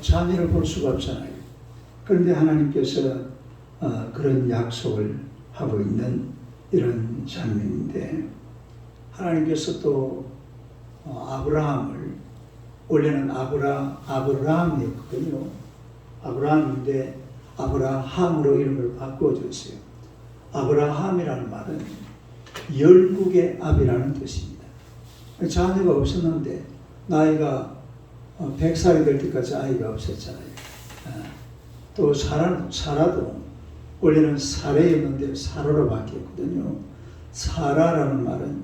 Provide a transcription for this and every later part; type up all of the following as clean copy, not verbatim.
자녀를 볼 수가 없잖아요. 그런데 하나님께서 그런 약속을 하고 있는 이런 장면인데, 하나님께서 또 아브라함을, 원래는 아브라함이었거든요. 아브라함인데 아브라함으로 이름을 바꿔줬어요. 아브라함이라는 말은 열국의 압이라는 뜻입니다. 자녀가 없었는데 나이가 100살이 될 때까지 아이가 없었잖아요. 또 사라도 원래는 사레였는데 사로로 바뀌었거든요. 사라라는 말은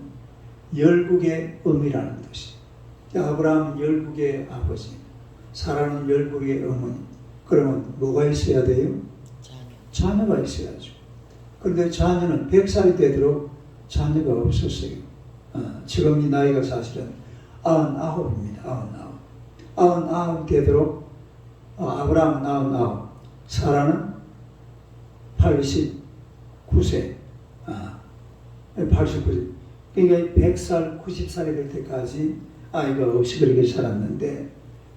열국의 어미라는 뜻이에요. 아브라함은 열국의 아버지, 사라는 열국의 어머니. 그러면 뭐가 있어야 돼요? 자녀가 있어야죠. 그런데 자녀는 100살이 되도록 자녀가 없었어요. 지금 이 나이가 사실은 99입니다. 99 되도록 아브라함은 99, 사라는 89세. 89세. 그러니까 100살, 90살이 될 때까지 아이가 없이 그렇게 살았는데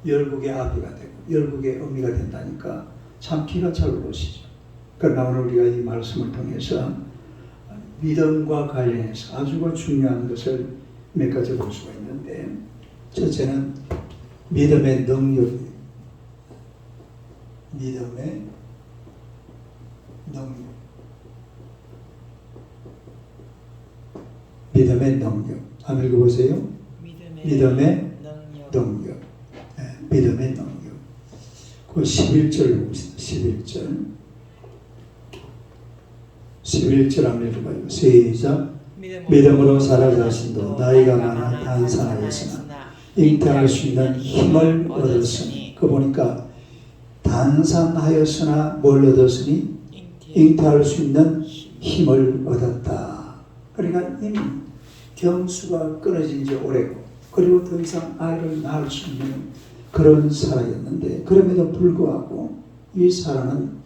열국의 아비가 되고 열국의 어미가 된다니까 참 기가 찰 것이죠. 그러나 오늘 우리가 이 말씀을 통해서 믿음과 관련해서 아주 중요한 것을 몇 가지 볼 수가 있는데, 첫째는 믿음의 능력입니다. 믿음의 능력. 믿음의 능력. 한번 읽어보세요. 믿음의 능력. 믿음의 능력. 그 11절 봅시다. 11절 한번 읽어봐요. 시작. 믿음으로 사라 자신도 나이가 많아 단산하였으나 잉태할 수 있는 힘을 얻었으니. 그 보니까 단산하였으나 뭘 얻었으니? 잉태할 수 있는 힘을 얻었다. 그러니까 이미 경수가 끊어진 지 오래고, 그리고 더 이상 아이를 낳을 수 있는 그런 사라였는데, 그럼에도 불구하고 이 사라는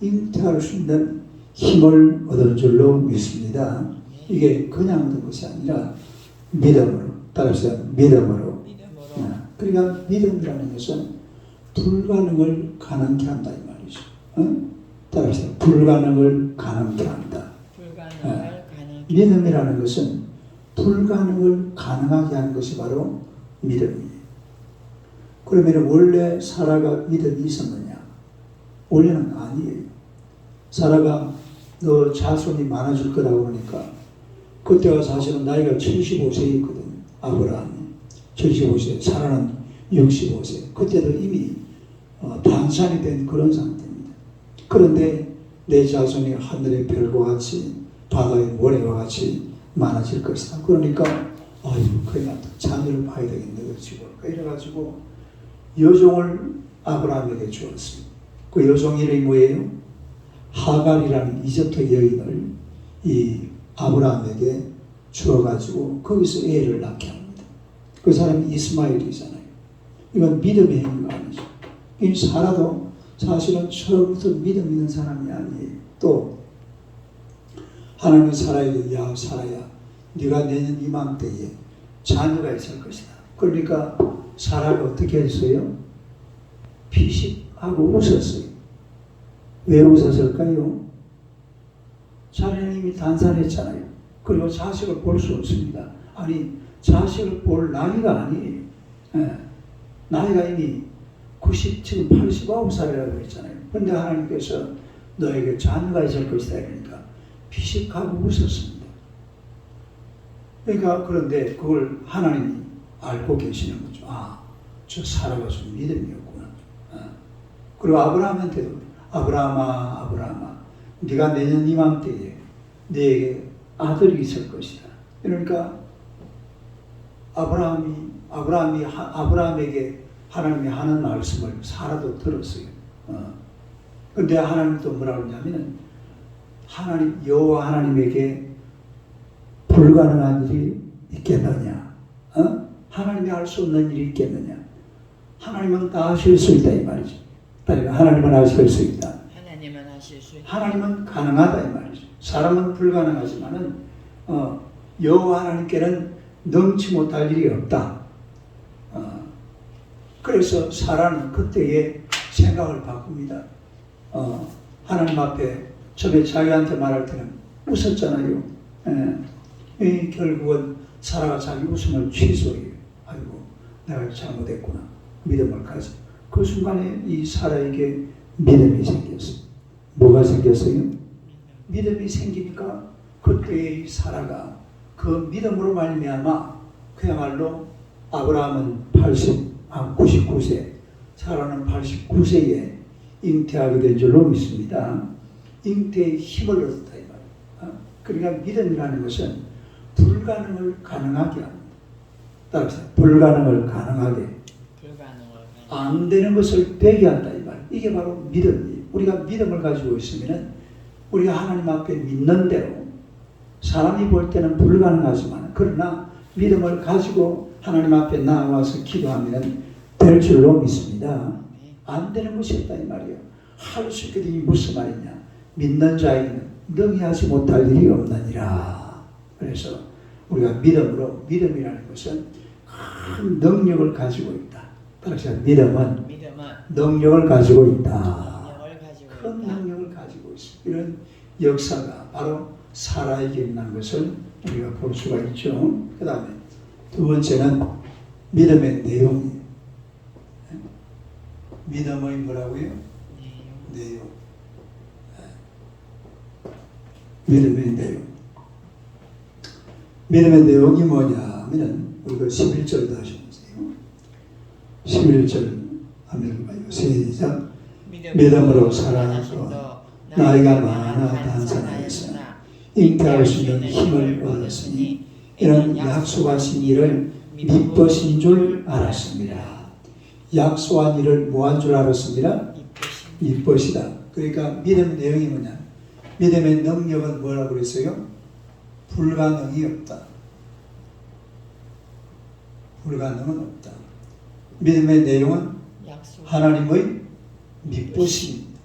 잉태할 수 있는 힘을 얻은 줄로 믿습니다. 이게 그냥 얻은 것이 아니라 믿음으로. 따라서 믿음으로. 그러니까 믿음이라는 것은 불가능을 가능케 한다 이 말이죠. 따라서 불가능을 가능케 한다. 믿음이라는 것은 불가능을 가능하게 하는 것이 바로 믿음이에요. 그러면 원래 사라가 믿음이 있었느냐? 원래는 아니에요. 사라가 너 자손이 많아질 거라고 하니까, 그때가 사실은 나이가 75세였거든. 아브라함이 75세, 사라는 65세. 그때도 이미 단산이 된 그런 상태입니다. 그런데 내 자손이 하늘의 별과 같이 바다의 모래와 같이 많아질 것이다. 그러니까 그냥 자녀를 봐야 되겠네. 이래가지고 여종을 아브라함에게 주었습니다. 그 여종 이름이 뭐예요? 하갈이라는 이집트 여인을 이 아브라함에게 주어가지고 거기서 애를 낳게 합니다. 그 사람이 이스마엘이잖아요. 이건 믿음의 행위가 아니죠. 이 사라도 사실은 처음부터 믿음 있는 사람이 아니에요. 또 하나님은 사라에게, 야 사라야, 네가 내년 이맘때에 자녀가 있을 것이다. 그러니까 사라가 어떻게 했어요? 피식하고 웃었어요. 왜 웃었을까요? 자녀는 이미 단산했잖아요. 그리고 자식을 볼 수 없습니다. 아니, 자식을 볼 나이가 아니에요. 나이가 이미 90, 지금 89살이라고 했잖아요. 그런데 하나님께서 너에게 자녀가 있을 것이다. 그러니까 피식하고 웃었습니다. 그러니까 그런데 그걸 하나님이 알고 계시는 거죠. 저 사라가 좀 믿음이었구나. 그리고 아브라함한테도 아브라함아, 네가 내년 이맘때에 네게 아들이 있을 것이다. 그러니까 아브라함에게 하나님이 하는 말씀을 사라도 들었어요. 그런데 하나님이 또 뭐라고 하냐면은, 여호와 하나님에게 불가능한 일이 있겠느냐? 하나님이 할 수 없는 일이 있겠느냐? 하나님은 다 하실 수 있다 이 말이죠. 하나님은 하실 수 있다. 하나님은 가능하다 이 말이죠. 사람은 불가능하지만은 여호와 하나님께는 넘지 못할 일이 없다. 그래서 사라는 그때의 생각을 바꿉니다. 하나님 앞에 처음에 자기한테 말할 때는 웃었잖아요. 결국은 사라가 자기 웃음을 취소해요. 아이고, 내가 잘못했구나. 믿음을 가져. 그 순간에 이 사라에게 믿음이 생겼어요. 뭐가 생겼어요? 믿음이 생기니까 그때의 사라가 그 믿음으로 말미암아 그야말로 아브라함은 99세, 사라는 89세에 잉태하게 된 줄로 믿습니다. 잉태의 힘을 얻었다 이 말이에요. 그러니까 믿음이라는 것은 불가능을 가능하게 합니다. 따라서 불가능을 가능하게, 안 되는 것을 되게 한다 이 말이에요. 이게 바로 믿음이에요. 우리가 믿음을 가지고 있으면 우리가 하나님 앞에 믿는 대로 사람이 볼 때는 불가능하지만 그러나 믿음을 가지고 하나님 앞에 나와서 기도하면 될 줄로 믿습니다. 안 되는 것이 없다 이 말이에요. 할 수 있게 되니 무슨 말이냐. 믿는 자에게는 능히 하지 못할 일이 없느니라. 그래서 우리가 믿음으로, 믿음이라는 것은 큰 능력을 가지고 있다. 따라서 믿음은 능력을 가지고 있다. 큰 능력을 가지고 있습니다. 이런 역사가 바로 사라에게 일어난 것을 우리가 볼 수가 있죠. 그 다음에 두 번째는 믿음의 내용이에요. 믿음의 뭐라고요? 내용. 믿음의 내용. 믿음의 내용이 뭐냐 하면 우리가 11절 다시 보세요. 11절 한번 봐요. 시작. 믿음으로 사랑하고 나이가 많아 단산하였으나 잉태할 수 있는 힘을 얻었으니 이는 약속하신 일을 믿으신 줄 알았습니다. 약속한 일을 뭐한 줄 알았습니다? 믿으시다. 그러니까 믿음의 내용이 뭐냐? 믿음의 능력은 뭐라고 그랬어요? 불가능이 없다. 불가능은 없다. 믿음의 내용은 하나님의 믿으심입니다.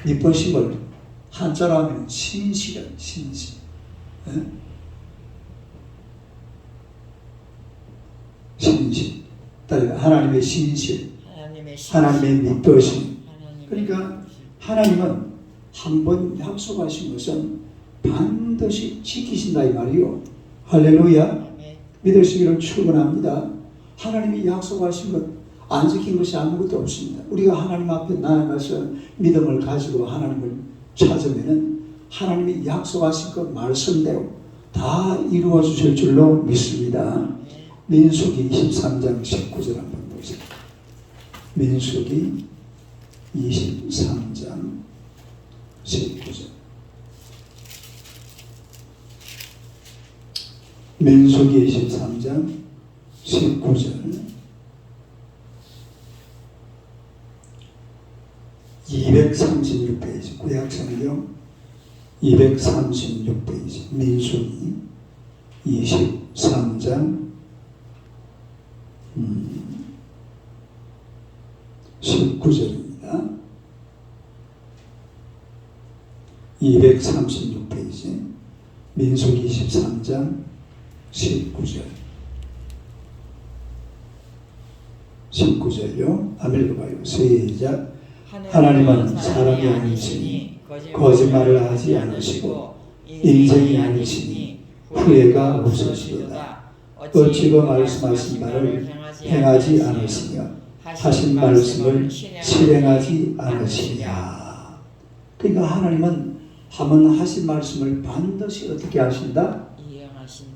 믿으심을 한자로 하면 신실은 신실. 신실. 하나님의 신실. 하나님의 믿으심. 그러니까 하나님은 한 번 약속하신 것은 반드시 지키신다 이 말이요. 할렐루야. 믿으시기를 축원합니다. 하나님이 약속하신 것 안 지킨 것이 아무것도 없습니다. 우리가 하나님 앞에 나아가서 믿음을 가지고 하나님을 찾으면은 하나님이 약속하신 것 말씀대로 다 이루어 주실 줄로 믿습니다. 민수기 23장 19절 한번 보세요. 민수기 23장 19절. 민수기 23장 19절. 236페이지 구약성경 236페이지 민수기 23장 19절입니다. 236페이지 민수기 23장 19절 19절요. 한번 읽어봐요. 시작. 하나님은 사람이 아니시니 거짓말을 하지 않으시고 인정이 아니시니 후회가 없으시도다. 어찌 그 말씀하신 바를 행하지 않으시며 하신 말씀을 실행하지 않으시냐. 그러니까 하나님은 하면 하신 말씀을 반드시 어떻게 하신다?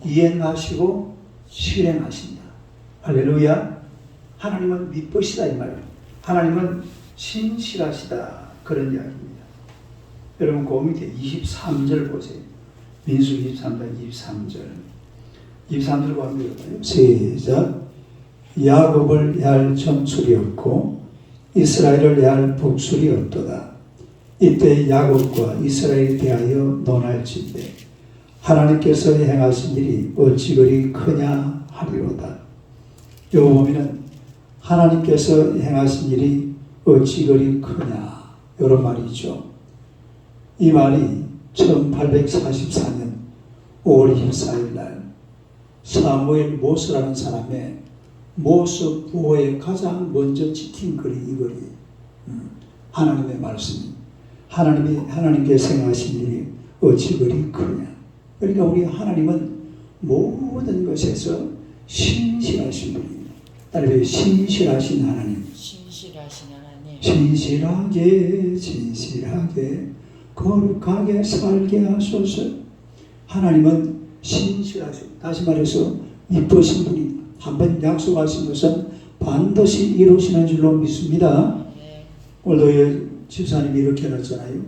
이행하시고 실행하신다. 할렐루야. 하나님은 믿으시다 이 말이에요. 하나님은 신실하시다 그런 이야기입니다. 여러분 그 밑에 23절 보세요. 민수기 23장 23절 23절 보면 시작. 야곱을 얄 정술이 없고 이스라엘을 얄 복술이 없도다. 이때 야곱과 이스라엘에 대하여 논할진대 하나님께서 행하신 일이 어찌 그리 크냐 하리로다. 여기 보면은 하나님께서 행하신 일이 어찌 그리 크냐 이런 말이죠. 이 말이 1844년 5월 24일 날 사무엘 모스라는 사람의 모습 부호에 가장 먼저 지킨 글이 이 글이 하나님의 말씀이 하나님께서 행하신 일이 어찌 그리 크냐. 그러니까 우리 하나님은 모든 것에서 신실하신 분입니다. 따라서 신실하신 하나님. 신실하신 하나님. 진실하게 거룩하게 살게 하소서. 하나님은 신실하신, 다시 말해서 이쁘신 분입니다. 한번 약속하신 것은 반드시 이루시는 줄로 믿습니다. 네. 오늘도 집사님이 이렇게 해놨잖아요.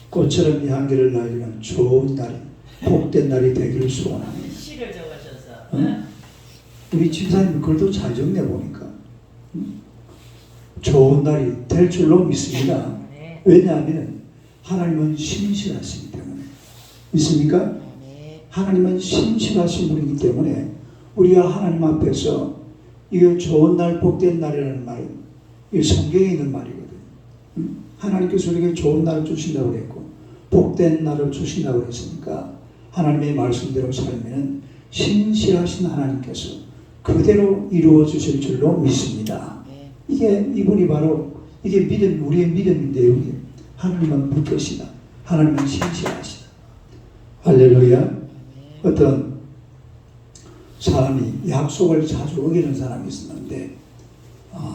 꽃처럼 향기를 날리는 좋은 날이, 복된 날이 되기를 소원합니다. 시를 적으셔서. 우리 집사님 글도 잘 적네 보니까. 좋은 날이 될 줄로 믿습니다. 네. 왜냐하면 하나님은 신실하시기 때문에. 믿습니까? 네. 하나님은 신실하신 분이기 때문에 우리가 하나님 앞에서 이게 좋은 날, 복된 날이라는 말은 이 성경에 있는 말이거든요. 하나님께서 우리에게 좋은 날을 주신다고 그랬고 복된 날을 주신다고 그랬으니까 하나님의 말씀대로 살면 신실하신 하나님께서 그대로 이루어 주실 줄로 믿습니다. 네. 이분이 바로 이게 믿음, 우리의 믿음인데요. 하나님은 믿으시다. 하나님은 신실하시다. 할렐루야. 네. 어떤 사람이 약속을 자주 어기는 사람이 있었는데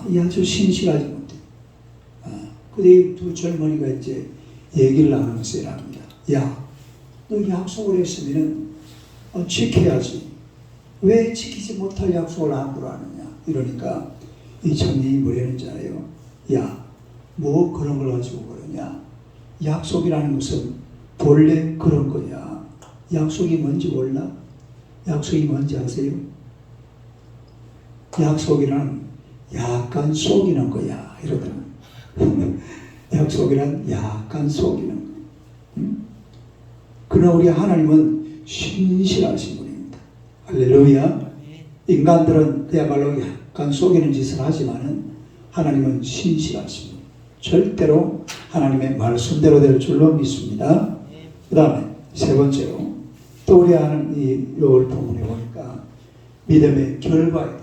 이 아주 신실하지 못해. 근데 두 젊은이가 이제 얘기를 나누면서 이랍니다. 야, 너 약속을 했으면 지켜야지. 왜 지키지 못할 약속을 함부로 하느냐. 이러니까 이 청년이 뭐라는지 알아요? 야, 뭐 그런 걸 가지고 그러냐. 약속이라는 것은 본래 그런 거야. 약속이 뭔지 몰라? 약속이 뭔지 아세요? 약속이란 약간 속이는 거야. 이러더라고요. 약속이란 약간 속이는 거야. 그러나 우리 하나님은 신실하신 분입니다. 할렐루야. 인간들은 그야말로 약간 속이는 짓을 하지만은 하나님은 신실하신 분. 절대로 하나님의 말씀대로 될 줄로 믿습니다. 그 다음에 세 번째로 또 우리 하는 이 요걸 본문에 보니까 믿음의 결과예요.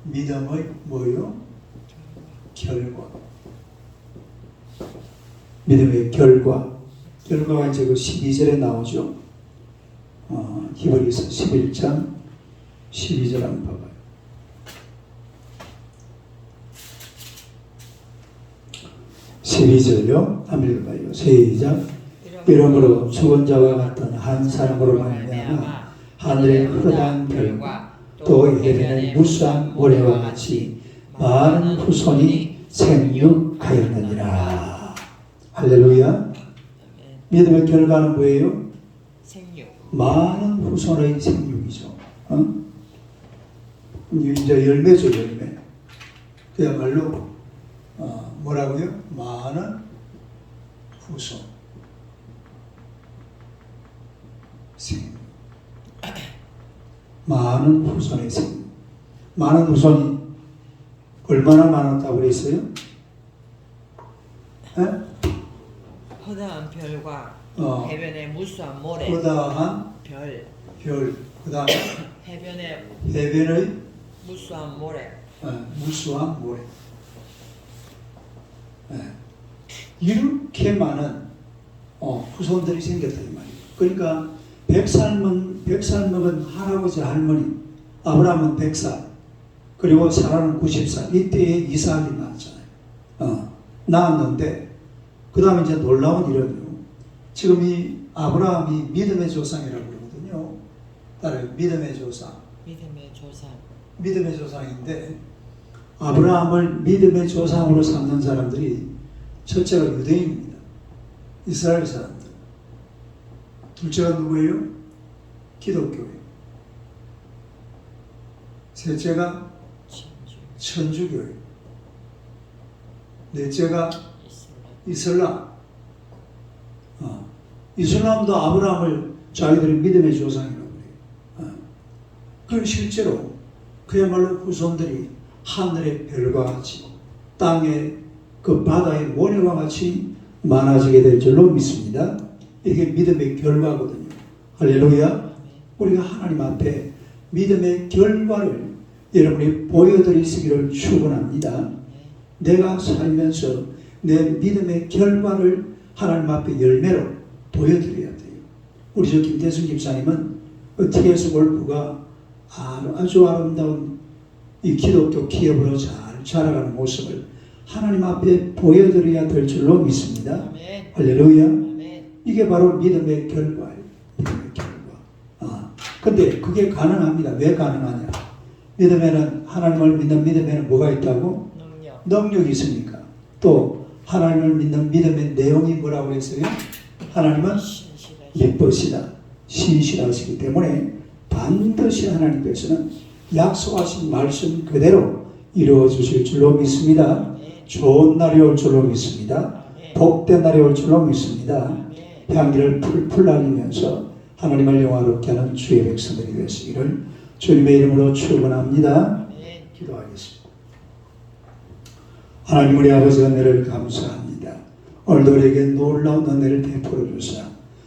믿음의 뭐요? 결과. 믿음의 결과. 결과가 이제 그 12절에 나오죠. 히브리서 11장 12절 한번 봐봐요. 12절요. 한번 읽어봐요. 시작. 이러므로 죽은 자와 같은 한 사람으로 말미암아 하늘의 흐르는 별과 또 해변의 무수한 모래와 같이 많은 후손이 생육하였느니라. 할렐루야. 믿음의 결과는 뭐예요? 생육. 많은 후손의 생육이죠. 이제 열매죠, 열매. 그야말로 뭐라고요? 많은 후손. 많은 후손의 생육. 많은 후손이 얼마나 많았다고 그랬어요? 허다한 별과 해변의 무수한 모래. 허다한 별. 그 다음에 해변의 무수한 모래. 무수한 모래. 이렇게 많은 후손들이 생겼다 이 말이에요. 그러니까 100살 먹은 할아버지 할머니 아브라함은 100살 그리고 사라는 90살 이때에 이삭이 낳았잖아요. 낳았는데 그 다음에 이제 놀라운 일은요. 지금 이 아브라함이 믿음의 조상이라고 그러거든요. 따라요. 믿음의 조상. 믿음의 조상인데 아브라함을 믿음의 조상으로 삼는 사람들이 첫째가 유대인입니다. 이스라엘 사람들. 둘째가 누구예요? 기독교예요. 셋째가 천주교예요. 넷째가 이슬람. 이슬람도 아브라함을 자기들의 믿음의 조상이라고 그래요. 그럼 실제로 그야말로 후손들이 하늘의 별과 같이 땅의 그 바다의 모래와 같이 많아지게 될 줄로 믿습니다. 이게 믿음의 결과거든요. 할렐루야. 우리가 하나님 앞에 믿음의 결과를 여러분이 보여드리시기를 축원합니다. 내가 살면서 내 믿음의 결과를 하나님 앞에 열매로 보여드려야 돼요. 우리 저 김태승 집사님은 TS 골프가 아주 아름다운 이 기독교 기업으로 잘 자라가는 모습을 하나님 앞에 보여드려야 될 줄로 믿습니다. 아멘. 할렐루야. 아멘. 이게 바로 믿음의 결과예요. 믿음의 결과. 근데 그게 가능합니다. 왜 가능하냐? 믿음에는, 하나님을 믿는 믿음에는 뭐가 있다고? 능력. 능력이 있으니까. 또 하나님을 믿는 믿음의 내용이 뭐라고 했어요? 하나님은 신실하시다. 예쁘시다, 신실하시기 때문에 반드시 하나님께서는 약속하신 말씀 그대로 이루어 주실 줄로 믿습니다. 아멘. 좋은 날이 올 줄로 믿습니다. 아멘. 복된 날이 올 줄로 믿습니다. 아멘. 향기를 풀풀 날리면서 하나님을 영화롭게 하는 주의 백성들이 되시기를 주님의 이름으로 축원합니다. 아멘. 기도하겠습니다. 하나님 우리 아버지 은혜를 감사합니다. 오늘도 우리에게 놀라운 은혜를 베풀어 주사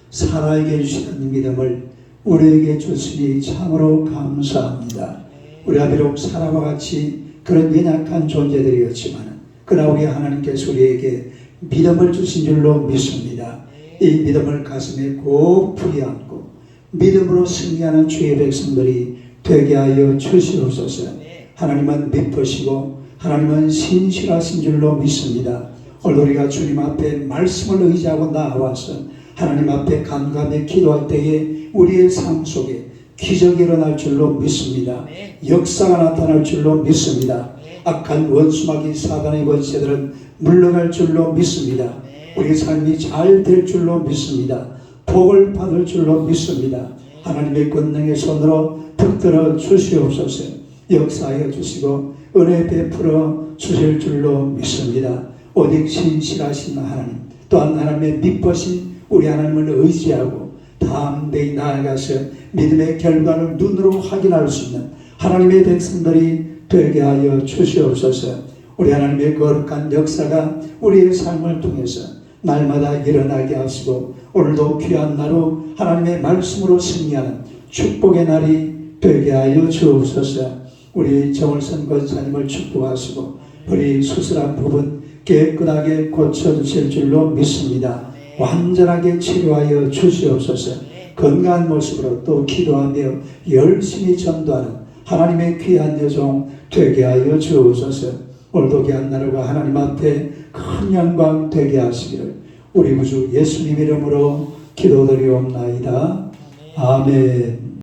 살아있게 주시는 믿음을 우리에게 주시니 참으로 감사합니다. 우리가 비록 사람과 같이 그런 연약한 존재들이었지만 그러나 우리 하나님께서 우리에게 믿음을 주신 줄로 믿습니다. 이 믿음을 가슴에 고프게 안고 믿음으로 승리하는 주의 백성들이 되게 하여 주시옵소서. 하나님은 믿으시고 하나님은 신실하신 줄로 믿습니다. 오늘 우리가 주님 앞에 말씀을 의지하고 나와서 하나님 앞에 간감히 기도할 때에 우리의 삶 속에 기적이 일어날 줄로 믿습니다. 역사가 나타날 줄로 믿습니다. 악한 원수마귀 사단의 권세들은 물러갈 줄로 믿습니다. 우리 삶이 잘 될 줄로 믿습니다. 복을 받을 줄로 믿습니다. 하나님의 권능의 손으로 붙들어 주시옵소서. 역사하여 주시고 은혜 베풀어 주실 줄로 믿습니다. 오직 신실하신 하나님, 또한 하나님의 믿으신 우리 하나님을 의지하고 담대히 나아가서 믿음의 결과를 눈으로 확인할 수 있는 하나님의 백성들이 되게 하여 주시옵소서. 우리 하나님의 거룩한 역사가 우리의 삶을 통해서 날마다 일어나게 하시고 오늘도 귀한 날로 하나님의 말씀으로 승리하는 축복의 날이 되게 하여 주옵소서. 우리 정월선 권사님을 축복하시고 우리 수술한 부분 깨끗하게 고쳐주실 줄로 믿습니다. 완전하게 치료하여 주시옵소서. 건강한 모습으로 또 기도하며 열심히 전도하는 하나님의 귀한 여종 되게 하여 주옵소서. 오늘도 귀한 날과 하나님 앞에 큰 영광 되게 하시기를 우리 구주 예수님 이름으로 기도드리옵나이다. 아멘.